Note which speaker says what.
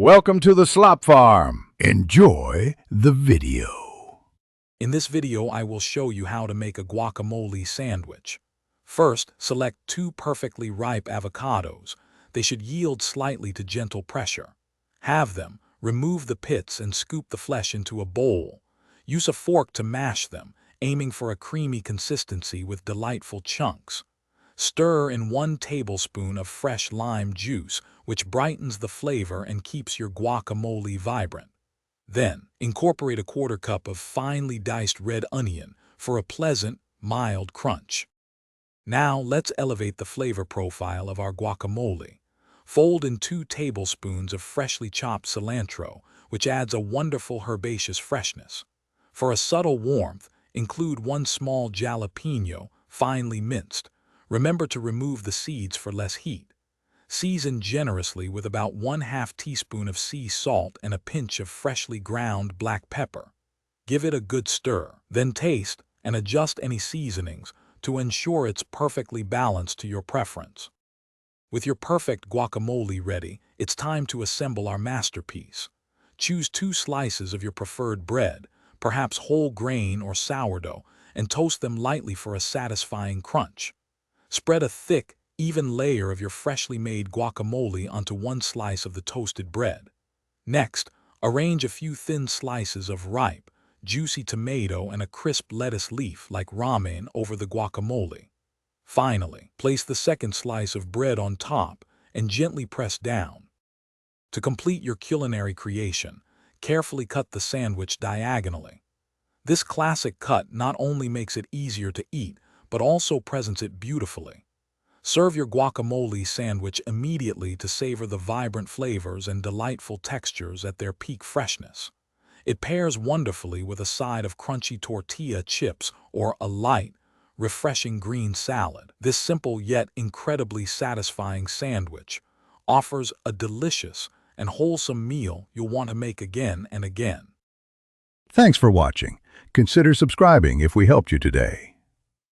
Speaker 1: Welcome to the Slop Farm. Enjoy the video.
Speaker 2: In this video, I will show you how to make a guacamole sandwich. First, select 2 perfectly ripe avocados. They should yield slightly to gentle pressure. Halve them, remove the pits, and scoop the flesh into a bowl. Use a fork to mash them, aiming for a creamy consistency with delightful chunks. Stir in 1 tablespoon of fresh lime juice, which brightens the flavor and keeps your guacamole vibrant. Then, incorporate a 1/4 cup of finely diced red onion for a pleasant, mild crunch. Now, let's elevate the flavor profile of our guacamole. Fold in 2 tablespoons of freshly chopped cilantro, which adds a wonderful herbaceous freshness. For a subtle warmth, include 1 small jalapeno, finely minced. Remember to remove the seeds for less heat. Season generously with about 1/2 teaspoon of sea salt and a pinch of freshly ground black pepper. Give it a good stir, then taste and adjust any seasonings to ensure it's perfectly balanced to your preference. With your perfect guacamole ready, it's time to assemble our masterpiece. Choose 2 slices of your preferred bread, perhaps whole grain or sourdough, and toast them lightly for a satisfying crunch. Spread a thick, even layer of your freshly made guacamole onto 1 slice of the toasted bread. Next, arrange a few thin slices of ripe, juicy tomato and a crisp lettuce leaf like ramen over the guacamole. Finally, place the 2nd slice of bread on top and gently press down. To complete your culinary creation, carefully cut the sandwich diagonally. This classic cut not only makes it easier to eat, but also presents it beautifully. Serve your guacamole sandwich immediately to savor the vibrant flavors and delightful textures at their peak freshness. It pairs wonderfully with a side of crunchy tortilla chips or a light, refreshing green salad. This simple yet incredibly satisfying sandwich offers a delicious and wholesome meal you'll want to make again and again.
Speaker 1: Thanks for watching. Consider subscribing if we helped you today.